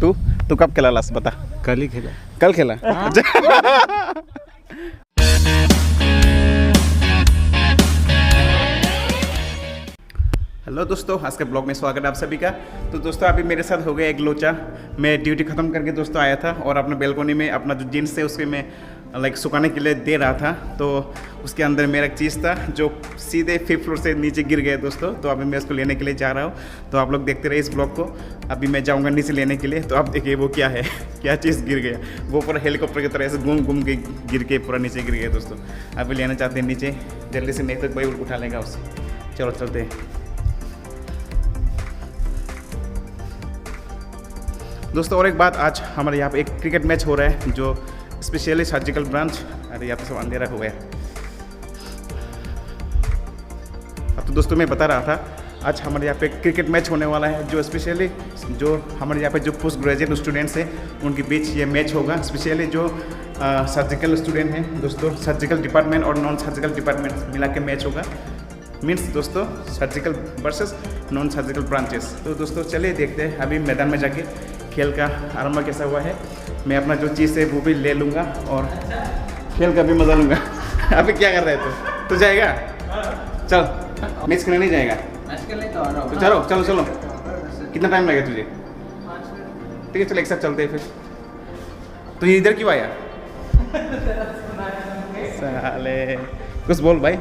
तू तू कब खेला लास्ट बता। कल ही खेला। कल खेला। हेलो दोस्तों, आज के ब्लॉग में स्वागत है आप सभी का। तो दोस्तों अभी मेरे साथ हो गया एक लोचा। मैं ड्यूटी ख़त्म करके दोस्तों आया था और अपने बेलकोनी में अपना जो जीन्स है उसके मैं सुखाने के लिए दे रहा था। तो उसके अंदर मेरा एक चीज़ था जो सीधे 5th फ्लोर से नीचे गिर गया दोस्तों। तो अभी मैं उसको लेने के लिए जा रहा हूँ। तो आप लोग देखते रहे इस ब्लॉग को। अभी मैं जाऊँगा नीचे लेने के लिए। तो आप देखिए वो क्या है, क्या चीज़ गिर गया। वो पूरा हेलीकॉप्टर की तरह ऐसे घूम घूम के गिर के पूरा नीचे गिर गया दोस्तों। अभी लेना चाहते हैं नीचे जल्दी से, नहीं तो भाई उठा लेगा उसे। चलो चलते हैं दोस्तों। और एक बात, आज हमारे यहाँ पे एक क्रिकेट मैच हो रहा है जो स्पेशली सर्जिकल ब्रांच। अरे यहाँ पे सब अंधेरा हो गया। अब तो दोस्तों मैं बता रहा था, आज हमारे यहाँ पे क्रिकेट मैच होने वाला है जो स्पेशली जो हमारे यहाँ पे जो पोस्ट ग्रेजुएट स्टूडेंट्स हैं उनके बीच ये मैच होगा। स्पेशली जो सर्जिकल स्टूडेंट हैं दोस्तों, सर्जिकल डिपार्टमेंट और नॉन सर्जिकल डिपार्टमेंट मिला के मैच होगा। मीन्स दोस्तों surgical versus non surgical branches. तो दोस्तों चलिए देखते हैं अभी मैदान में जाके खेल का आरंभ कैसा हुआ है। मैं अपना जो चीज़ है वो भी ले लूँगा और खेल का भी मज़ा लूँगा। अभी क्या कर रहे हैं? तो जाएगा? चल मैच खेलने नहीं जाएगा? तो चलो चलो चलो। कितना टाइम लगेगा तुझे? ठीक है चलो एक साथ चलते हैं फिर। तो ये इधर क्यों आया? साले कुछ बोल भाई।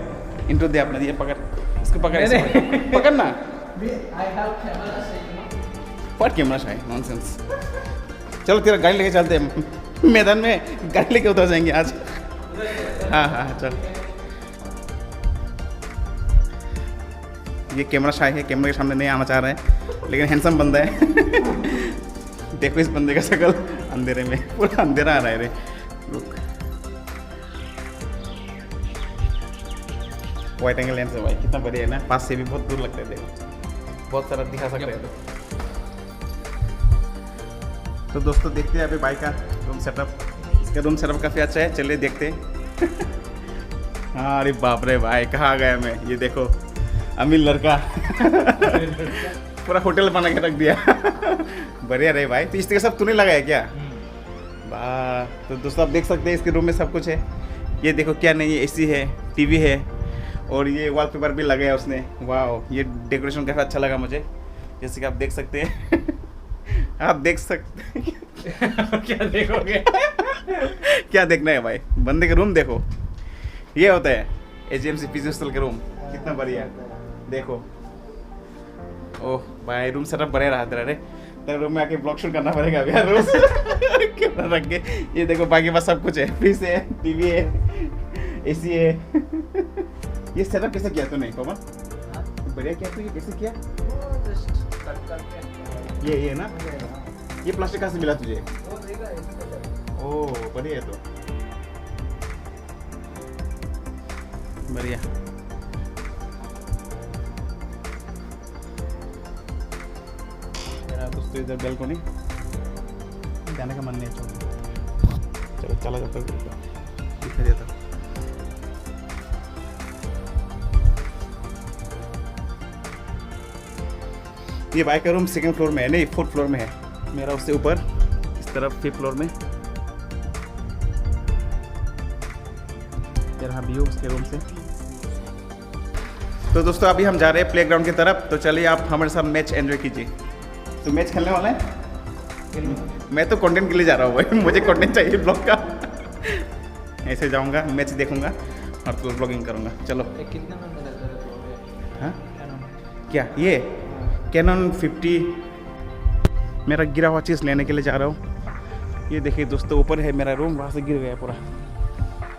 इंट्रो दे अपना, ये पकड़ इसको, पकड़ इसको, पकड़ना। व्हाट कैमरा शायद नॉनसेंस। चलो तेरा गाड़ी लेके चलते हैं मैदान में, गाड़ी लेके उतर जाएंगे आज। हाँ हाँ चल। ये कैमरा शाय है, कैमरे के सामने नहीं आना चाह रहे हैं लेकिन हैंडसम बंदा है। देखो इस बंदे का शक्ल अंधेरे में, पूरा अंधेरा आ रहा है रे। वाइट एंगल लेंस है भाई, कितना बढ़िया है ना। पास से भी बहुत दूर लगता है, देखो बहुत सारा दिखा सकते हैं। तो दोस्तों देखते हैं अभी बाइक का रूम सेटअप। इसका रूम सेटअप काफ़ी अच्छा है, चलिए देखते हैं। हाँ अरे बाप रे भाई, कहाँ गया मैं। ये देखो अमीर लड़का पूरा होटल बना के रख दिया। बढ़िया रे भाई। तो इसके सब तूने लगाया क्या? वाह। तो दोस्तों आप देख सकते हैं इसके रूम में सब कुछ है। ये देखो क्या नहीं है, एसी है, टीवी है और ये वॉलपेपर भी लगाया उसने। वाह, ये डेकोरेशन काफ़ी अच्छा लगा मुझे, जैसे कि आप देख सकते हैं। आप देख सकते हैं। क्या देखोगे? क्या देखना है भाई, बंदे का रूम देखो। ये होता है एजीएमसी पीजी हॉस्टल का रूम, कितना बढ़िया देखो। ओह भाई रूम सेटअप बढ़िया रहा तेरा रे। तेरे रूम में आके ब्लॉग शूट करना पड़ेगा अभी यार रोज। कैमरा रख के। ये देखो बाकी बस सब कुछ है, फ्रिज है, टीवी है, एसी है। ये सेटअप कैसे किया तूने कोमल? बढ़िया किया तू, ये कैसे किया? ये ना, ये प्लास्टिक कहाँ से मिला तुझे? ओह बढ़िया है। तो बढ़िया। मेरा दोस्तों इधर बेलकोनी जाने का मन नहीं है। चलो चला जाता हूँ, दिखा देता। ये बाइक का रूम 2nd फ्लोर में है, नहीं 4th फ्लोर में है। मेरा उससे ऊपर इस तरफ 5th फ्लोर में। यहाँ व्यू उसके रूम से। तो दोस्तों अभी हम जा रहे हैं प्लेग्राउंड की तरफ। तो चलिए आप हमारे साथ मैच एंजॉय कीजिए। तो मैच खेलने वाला है? मैं तो कंटेंट के लिए जा रहा हूँ भाई, मुझे कंटेंट चाहिए ब्लॉग का। ऐसे जाऊँगा, मैच देखूँगा और तो ब्लॉगिंग करूँगा। चलो कितना हाँ क्या ये कैनन 50 मेरा गिरा हुआ चीज़ लेने के लिए जा रहा हूँ। ये देखिए दोस्तों ऊपर है मेरा रूम, वहाँ से गिर गया पूरा।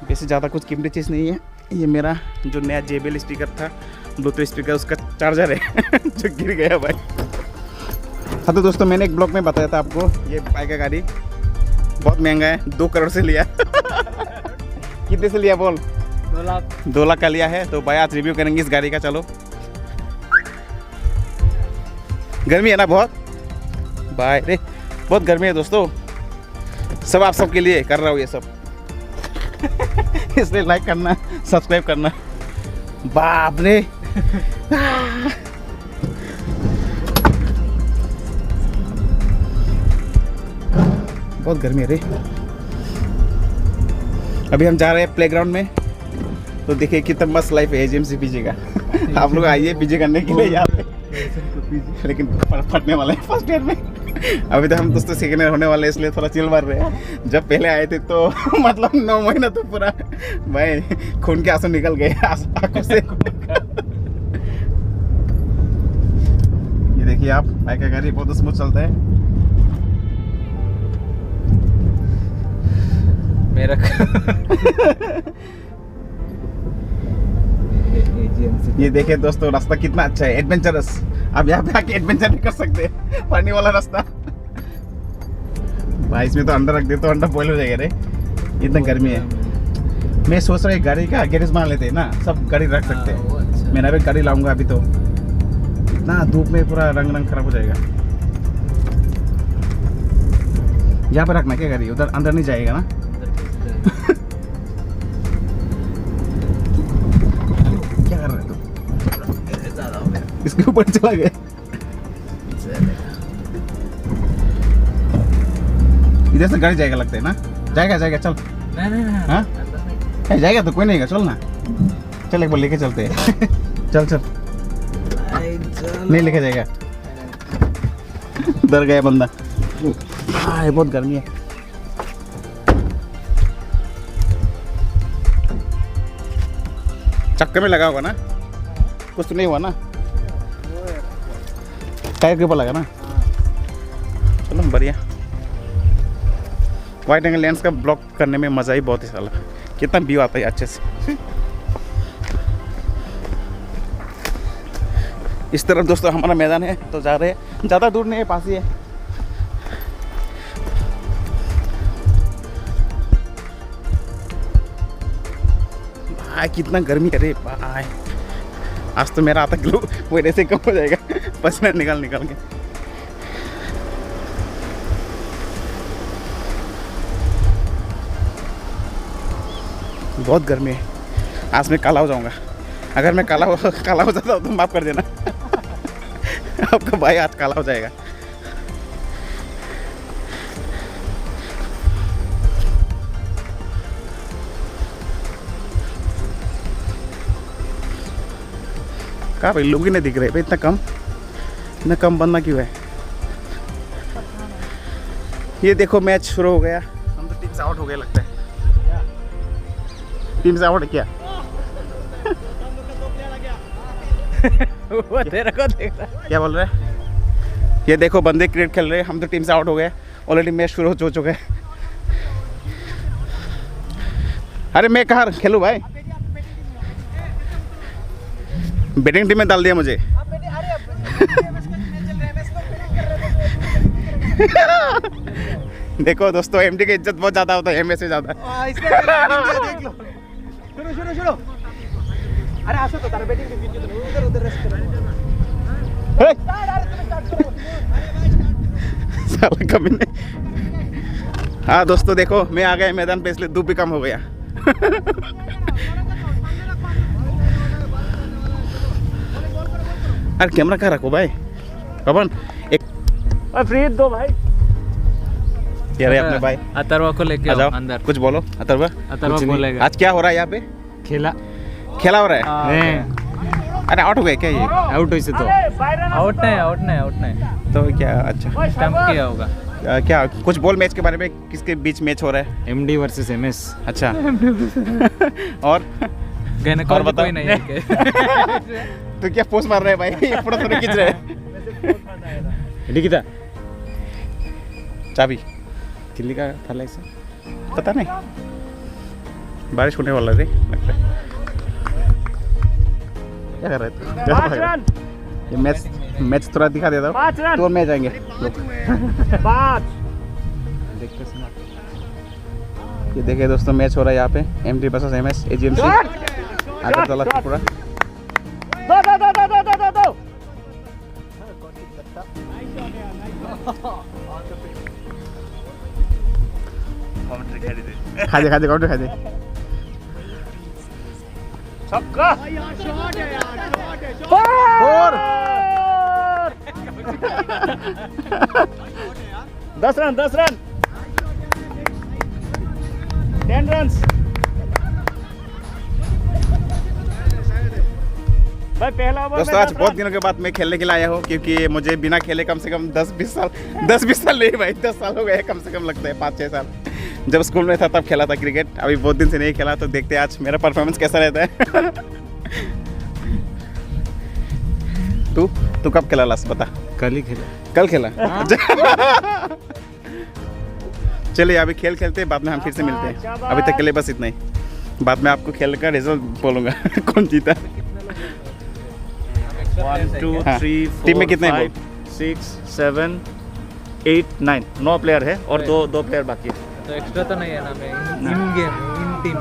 वैसे ज़्यादा कुछ कीमती चीज़ नहीं है। ये मेरा जो नया JBL स्पीकर था, ब्लूटूथ स्पीकर, उसका चार्जर है जो गिर गया भाई। हाँ तो दोस्तों मैंने एक ब्लॉग में बताया था आपको, ये बाइक का गाड़ी बहुत महंगा है, 2 करोड़ से लिया। कितने से लिया बोल? 2 लाख। 2 लाख का लिया है। तो भाई आज रिव्यू करेंगे इस गाड़ी का। चलो गर्मी है ना बहुत भाई रे, बहुत गर्मी है दोस्तों। सब आप सबके लिए कर रहा हूँ ये सब। इसलिए लाइक करना, सब्सक्राइब करना। बाप रे। बहुत गर्मी है रे। अभी हम जा रहे हैं प्लेग्राउंड में, तो देखिए कितना मस्त लाइफ है एजीएमसी पीजी का। आप लोग आइए पीजी करने के लिए यहाँ पे। लेकिन फटने वाला है फर्स्ट ईयर में। अभी तो हम दोस्तों सेकेंड ईयर होने वाले हैं, इसलिए थोड़ा चिल मार रहे हैं। जब पहले आए थे तो मतलब 9 महीना तो पूरा भाई खून के आंसू निकल गए आंखों से। ये देखिए आप, बाइक का गाड़ी बहुत स्मूथ चलता है। मेरा ये देखिए दोस्तों, रास्ता कितना अच्छा है, एडवेंचरस। आप यहाँ पे आके एडवेंचर भी कर सकते हैं, पानी वाला रास्ता। भाई इसमें तो अंडा रख दे तो अंडा बॉयल हो जाएगा रे, इतना गर्मी है। मैं सोच रहा हूँ गाड़ी का गैरेज बना लेते हैं ना, सब गाड़ी रख सकते हैं। अच्छा। मैंने भी गाड़ी लाऊंगा अभी, तो इतना धूप में पूरा रंग खराब हो जाएगा। यहाँ पे रखना क्या गाड़ी, उधर अंदर नहीं जाएगा ना। क्या कर रहे हो तुम? इसके ऊपर चला गया। इधर से गाड़ी जाएगा लगता है ना। जाएगा चल। नहीं हाँ जाएगा तो कोई नहीं, चल ना, चल एक बार लेके चलते हैं। चल नहीं लेके जाएगा, डर गया बंदा। हाँ बहुत गर्मी है। चक्कर में लगा होगा ना, कुछ तो नहीं हुआ ना, टायर के ऊपर लगा ना। चलो बढ़िया। वाइड एंगल लेंस का ब्लॉक करने में मज़ा ही बहुत ही साला, कितना व्यू आता है अच्छे से। इस तरफ दोस्तों हमारा मैदान है, तो जा रहे हैं, ज़्यादा दूर नहीं है, पास ही है। भाई कितना गर्मी है रे भाई, आज तो मेरा आता ग्लो वजह से कम हो जाएगा पसीना निकाल के। बहुत गर्मी है, आज मैं काला हो जाऊंगा। अगर मैं काला हो जाता हूँ तो माफ़ कर देना। आपका भाई आज काला हो जाएगा। कहाँ भाई लोग ही नहीं दिख रहे भाई, इतना कम बनना क्यों है। ये देखो मैच शुरू हो गया, हम तो टीम से आउट हो गए लगता है। टीम से आउट है क्या? वो तेरे को देख रहा है। क्या बोल रहे हैं? ये देखो बंदे क्रिकेट खेल रहे हैं, हम तो टीम से आउट हो गए, ऑलरेडी मैच शुरू हो चुका है। अरे मैं कहाँ खेलूँ भाई, बैटिंग टीम में डाल दिया मुझे। देखो दोस्तों, एमडी की इज्जत बहुत ज्यादा होता है एमए से ज्यादा। देख लो, शुरू। अरे आसो तो तारा बैटिंग टीम जीत उधर रेस्ट करो। साला कमीने। हाँ दोस्तों देखो, मैं आ गया मैदान पे, इसलिए धूप भी कम हो गया। अरे कैमरा कहाँ रखो भाई, पवन एक फ्री दो भाई। ये रहे अपने भाई। अतरवा को लेके आओ अंदर। कुछ बोलो अतरवा। अतरवा बोलेगा। आज क्या हो रहा है यहाँ पे? खेला हो रहा है। नहीं, अरे आउट हो गए क्या ये? आउट हुई से तो आउट नहीं तो क्या अच्छा स्टंप किया होगा। क्या कुछ बोल मैच के बारे में, किसके बीच मैच हो रहा है? MD versus MS. अच्छा और और बताओ। कोई नहीं है। तो क्या पोस्ट मार रहे हैं भाई? पूरा थोड़ा खींच रहे हैं। कितना चाबी किल्ली का थाला इसे पता नहीं, बारिश होने वाला रे लगता है। क्या कर रहे थे? ये मैच थोड़ा दिखा देता हूँ, तो मैच आएंगे। ये देखिए दोस्तों, मैच हो रहा है यहाँ पे, MD versus MS AGMC Agartala Tripura. खा दे काउंटर खा दे। छक्का 10 रन। 10 रन्स। भाई पहला ओवर दोस्तों आज बहुत दिनों के बाद मैं खेलने के लिए आया हूँ, क्योंकि मुझे बिना खेले कम से कम 10-20 साल नहीं भाई 10 साल हो गए कम से कम, लगता है 5-6 साल। जब स्कूल में था तब खेला था क्रिकेट, अभी बहुत दिन से नहीं खेला, तो देखते हैं आज मेरा परफॉर्मेंस कैसा रहता है। तू कब खेला लास्ट बता? कल ही खेला। कल खेला? चलिए अभी खेल खेलते हैं, बाद में हम फिर से मिलते हैं। अभी तक के लिए बस इतना ही, बाद में आपको खेल का रिजल्ट बोलूँगा कौन जीता। 1 2 हाँ। 3 टीम में 4 कितने हैं 5 6 7 8 9 9 प्लेयर है और दो प्लेयर बाकी है। तो एक्स्ट्रा तो नहीं है ना, मैं इन गेम इन टीम।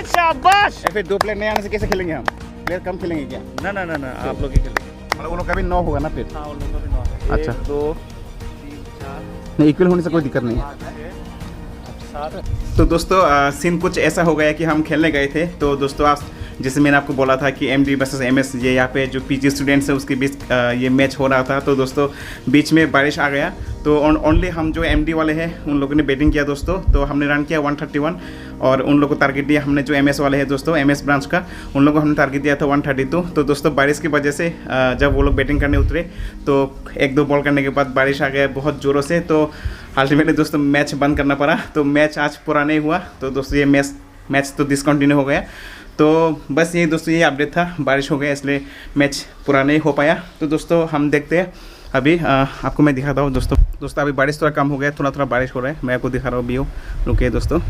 शाबाश। फिर 2 प्लेयर नहीं आने से कैसे खेलेंगे हम? प्लेयर कम खेलेंगे क्या? ना आप लोग ही खेलो। मतलब वो लोग का भी 9 होगा ना फिर? हाँ उन लोगों का भी 9 है। अच्छा। 1 2 3 4 नहीं, इक्वल होने से कोई दिक्कत नहीं है। 5 6 7। तो दोस्तों सीन कुछ ऐसा हो गया कि हम खेलने गए थे, तो दोस्तों आज जैसे मैंने आपको बोला था कि एमडी वर्सेस एमएस, ये यहाँ पे जो पीजी स्टूडेंट्स है उसके बीच ये मैच हो रहा था। तो दोस्तों बीच में बारिश आ गया, तो ओनली हम जो एमडी वाले हैं उन लोगों ने बैटिंग किया दोस्तों। तो हमने रन किया 131 और उन लोगों को टारगेट दिया हमने जो एमएस वाले हैं दोस्तों, एमएस ब्रांच का, उन लोगों को हमने टारगेट दिया था 132। तो दोस्तों बारिश की वजह से जब वो लोग बैटिंग करने उतरे तो 1-2 बॉल करने के बाद बारिश आ गया बहुत ज़ोरों से, तो अल्टीमेटली दोस्तों मैच बंद करना पड़ा। तो मैच आज पूरा नहीं हुआ, तो दोस्तों ये मैच तो डिसकंटिन्यू हो गया। तो बस यही दोस्तों ये अपडेट था, बारिश हो गया इसलिए मैच पूरा नहीं हो पाया। तो दोस्तों हम देखते हैं अभी, आपको मैं दिखाता हूँ दोस्तों। अभी बारिश थोड़ा कम हो गया, थोड़ा बारिश हो रहा है, मैं आपको दिखा रहा हूँ व्यू। रुकिए दोस्तों,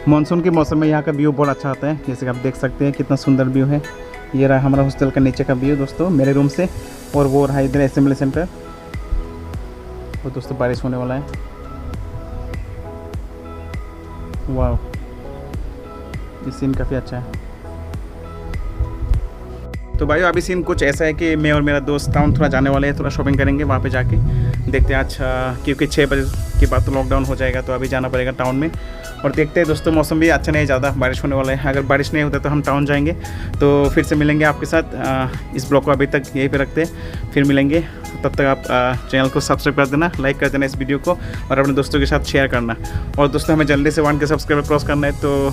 मानसून के मौसम में यहाँ का व्यू बहुत अच्छा आता है। जैसे कि आप देख सकते हैं कितना सुंदर व्यू है। ये रहा हमारा हॉस्टल का नीचे का व्यू दोस्तों, मेरे रूम से, और वो रहा इधर असेंबली सेंटर। और दोस्तों बारिश होने वाला है। वाह, ये सीन काफ़ी अच्छा है। तो भाइयों अभी सीन कुछ ऐसा है कि मैं और मेरा दोस्त टाउन थोड़ा जाने वाले हैं, थोड़ा शॉपिंग करेंगे वहाँ पे जाके। देखते हैं आज क्योंकि 6 बजे के बाद तो लॉकडाउन हो जाएगा, तो अभी जाना पड़ेगा टाउन में। और देखते हैं दोस्तों, मौसम भी अच्छा नहीं, ज़्यादा बारिश होने वाला है। अगर बारिश नहीं होता तो हम टाउन जाएंगे, तो फिर से मिलेंगे आपके साथ। इस ब्लॉग को अभी तक यहीं पे रखते हैं, फिर मिलेंगे। तब तक आप चैनल को सब्सक्राइब कर देना, लाइक कर देना इस वीडियो को, और अपने दोस्तों के साथ शेयर करना। और दोस्तों हमें जल्दी से 1K सब्सक्राइबर क्रॉस करना है, तो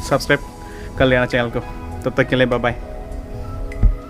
सब्सक्राइब कर लेना चैनल को। तब तक के लिए बाय बाय।